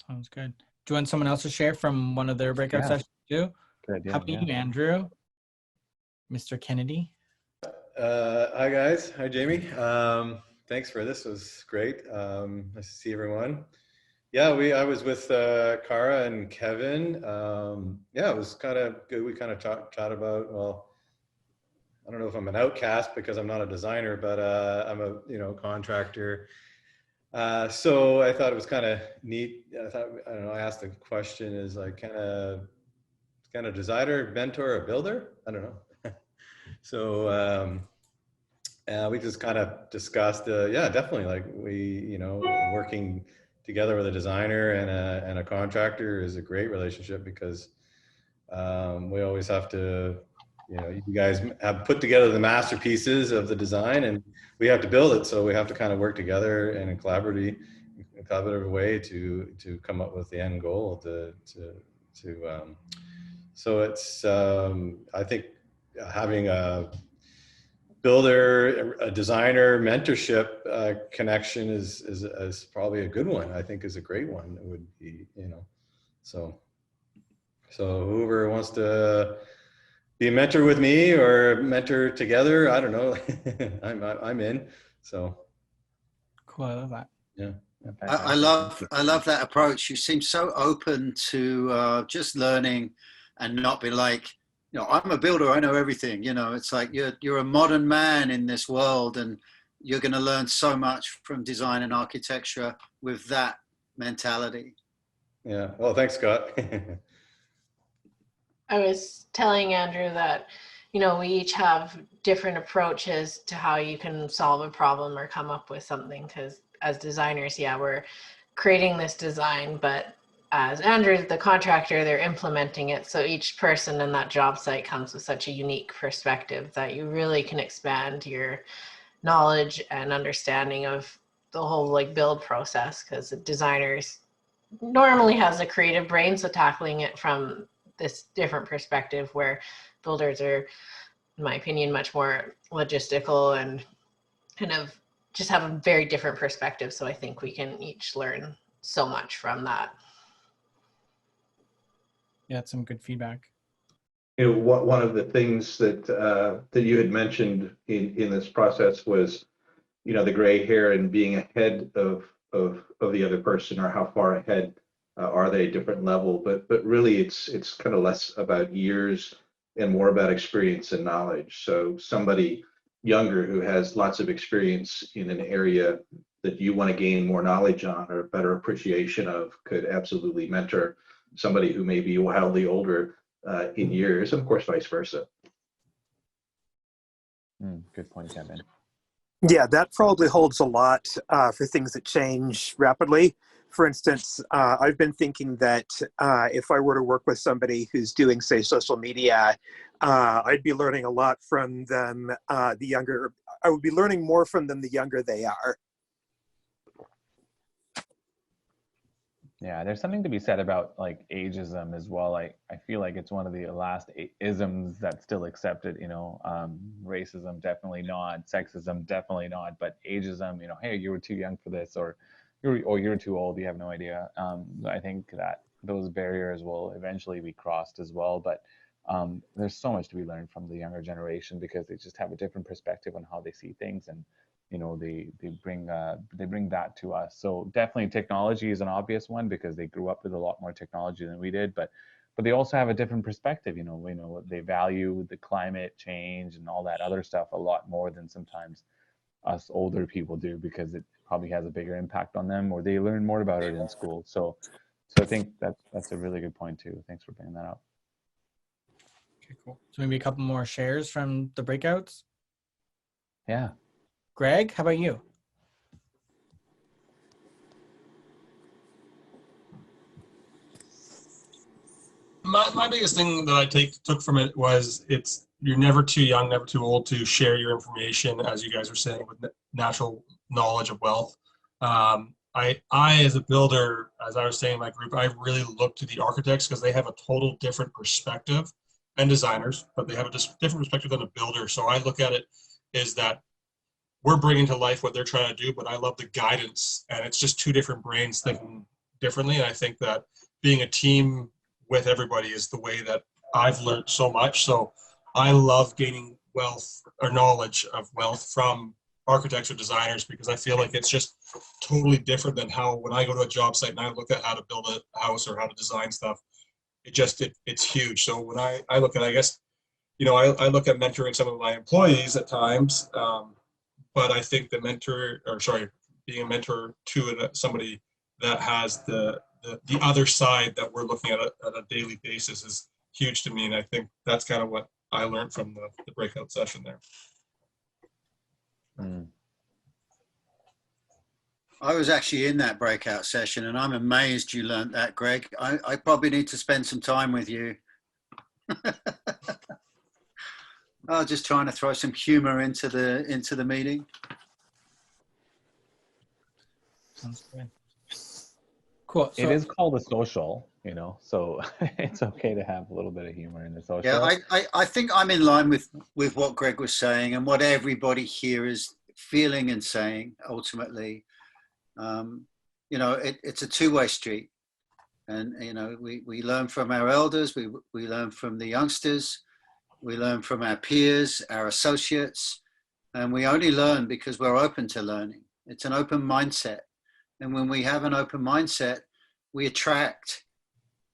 Sounds good. Do you want someone else to share from one of their breakout Yeah. sessions too? Good idea. How about you, Andrew? Mr. Kennedy? Hi guys. Hi Jamie. Thanks for this. It was great. Nice to see everyone. Yeah, I was with Cara and Kevin. Yeah, it was kind of good. We kind of chat about, well, I don't know if I'm an outcast because I'm not a designer, but I'm a contractor. So I thought it was kind of neat. I asked the question, is like kind of designer, mentor, or builder? I don't know. So we just kind of discussed, yeah, definitely, like we, working together with a designer and a contractor is a great relationship because we always have to, you guys have put together the masterpieces of the design and we have to build it. So we have to kind of work together in a collaborative way to come up with the end goal so it's, I think having a builder, a designer mentorship connection is probably a good one. I think is a great one. It would be, so whoever wants to be a mentor with me or mentor together, I don't know. I'm in. So Cool, I love that. yeah. I love that approach. You seem so open to just learning and not be like, I'm a builder, I know everything. It's like you're a modern man in this world and you're going to learn so much from design and architecture with that mentality. Yeah. Well, thanks, Scott. I was telling Andrew that, we each have different approaches to how you can solve a problem or come up with something, because as designers, yeah, we're creating this design, but as Andrew, the contractor, they're implementing it. So each person in that job site comes with such a unique perspective that you really can expand your knowledge and understanding of the whole build process, because the designers normally has a creative brain. So tackling it from this different perspective, where builders are, in my opinion, much more logistical and kind of just have a very different perspective. So I think we can each learn so much from that. Yeah, that's some good feedback. One of the things that that you had mentioned in this process was, the gray hair and being ahead of the other person, or how far ahead are they, different level. But really, it's kind of less about years and more about experience and knowledge. So somebody younger who has lots of experience in an area that you want to gain more knowledge on or better appreciation of could absolutely mentor somebody who may be wildly older in years, and of course, vice versa. Good point, Kevin. Yeah, that probably holds a lot for things that change rapidly. For instance, I've been thinking that if I were to work with somebody who's doing, say, social media, I'd be learning a lot from them. I would be learning more from them the younger they are. Yeah, there's something to be said about ageism as well. I feel like it's one of the last isms that's still accepted. Racism definitely not, sexism definitely not, but ageism. Hey, you were too young for this, or you're too old. You have no idea. I think that those barriers will eventually be crossed as well. But there's so much to be learned from the younger generation because they just have a different perspective on how they see things, and they bring that to us. So definitely technology is an obvious one because they grew up with a lot more technology than we did, but they also have a different perspective. They value the climate change and all that other stuff a lot more than sometimes us older people do, because it probably has a bigger impact on them, or they learn more about it in school. So I think that's a really good point too. Thanks for bringing that up. Okay, cool. So maybe a couple more shares from the breakouts. Yeah. Greg, how about you? My biggest thing that I took from it was you're never too young, never too old to share your information, as you guys were saying, with natural knowledge of wealth. I as a builder, as I was saying in my group, I really look to the architects because they have a total different perspective, and designers, but they have a different perspective than a builder. So I look at it is that we're bringing to life what they're trying to do, but I love the guidance, and it's just two different brains thinking differently. And I think that being a team with everybody is the way that I've learned so much. So I love gaining wealth or knowledge of wealth from architects or designers, because I feel like it's just totally different than how when I go to a job site and I look at how to build a house or how to design stuff, it's huge. So when I look at, I guess, you know, I look at mentoring some of my employees at times, but I think being a mentor to somebody that has the other side that we're looking at a daily basis is huge to me. And I think that's kind of what I learned from the breakout session there. I was actually in that breakout session, and I'm amazed you learned that, Greg. I probably need to spend some time with you. I was just trying to throw some humor into the meeting. Sounds good. Cool. So, it is called a social, you know, so it's okay to have a little bit of humor in the social. Yeah, I think I'm in line with what Greg was saying and what everybody here is feeling and saying. Ultimately, you know, it's a two-way street, and you know, we learn from our elders, we learn from the youngsters, we learn from our peers, our associates, and we only learn because we're open to learning. It's an open mindset. And when we have an open mindset, we attract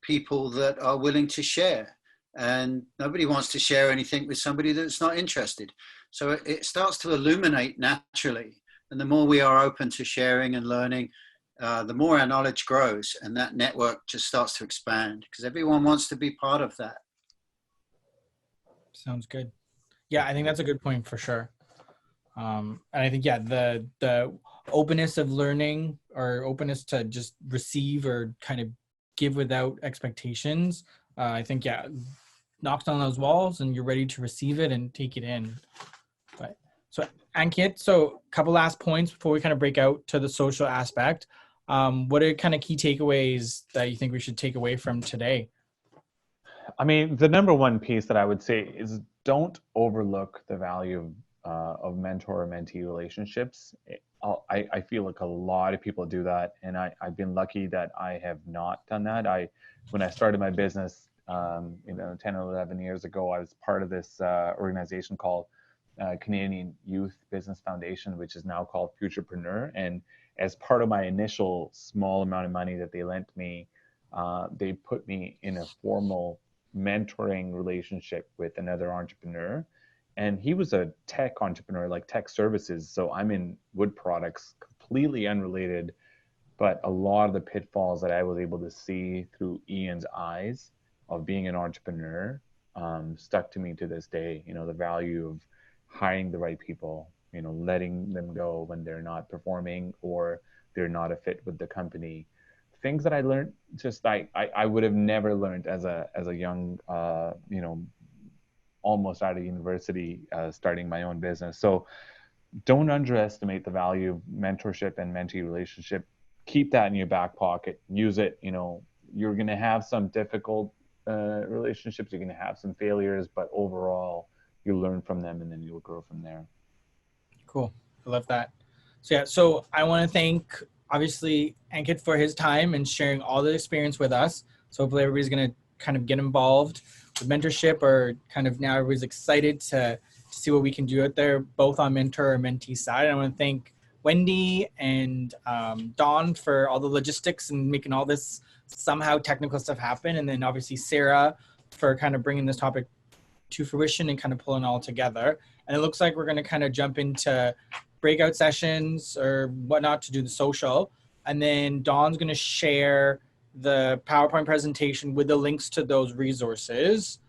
people that are willing to share. And nobody wants to share anything with somebody that's not interested. So it starts to illuminate naturally. And the more we are open to sharing and learning, the more our knowledge grows, and that network just starts to expand because everyone wants to be part of that. Sounds good. Yeah, I think that's a good point for sure. And I think, yeah, the openness of learning, or openness to just receive or kind of give without expectations, I think, yeah, knocks down those walls and you're ready to receive it and take it in. But so Ankit, so a couple last points before we kind of break out to the social aspect. What are kind of key takeaways that you think we should take away from today? I mean, the number one piece that I would say is don't overlook the value of mentor-mentee relationships. I feel like a lot of people do that, and I've been lucky that I have not done that. When I started my business, 10 or 11 years ago, I was part of this organization called Canadian Youth Business Foundation, which is now called Futurepreneur. And as part of my initial small amount of money that they lent me, they put me in a formal mentoring relationship with another entrepreneur. And he was a tech entrepreneur, like tech services. So I'm in wood products, completely unrelated, but a lot of the pitfalls that I was able to see through Ian's eyes of being an entrepreneur stuck to me to this day. You know, the value of hiring the right people, you know, letting them go when they're not performing or they're not a fit with the company. Things that I learned, just I would have never learned as a young, almost out of university, starting my own business. So don't underestimate the value of mentorship and mentee relationship. Keep that in your back pocket. Use it. You know, you're going to have some difficult relationships. You're going to have some failures, but overall, you'll learn from them and then you'll grow from there. Cool. I love that. So yeah, so I want to thank, obviously, Ankit for his time and sharing all the experience with us. So hopefully everybody's going to kind of get involved with mentorship, or kind of now everybody's excited to see what we can do out there, both on mentor or mentee side. I want to thank Wendy and Dawn for all the logistics and making all this somehow technical stuff happen. And then obviously Sarah for kind of bringing this topic to fruition and kind of pulling it all together. And it looks like we're going to kind of jump into breakout sessions or whatnot to do the social. And then Dawn's going to share the PowerPoint presentation with the links to those resources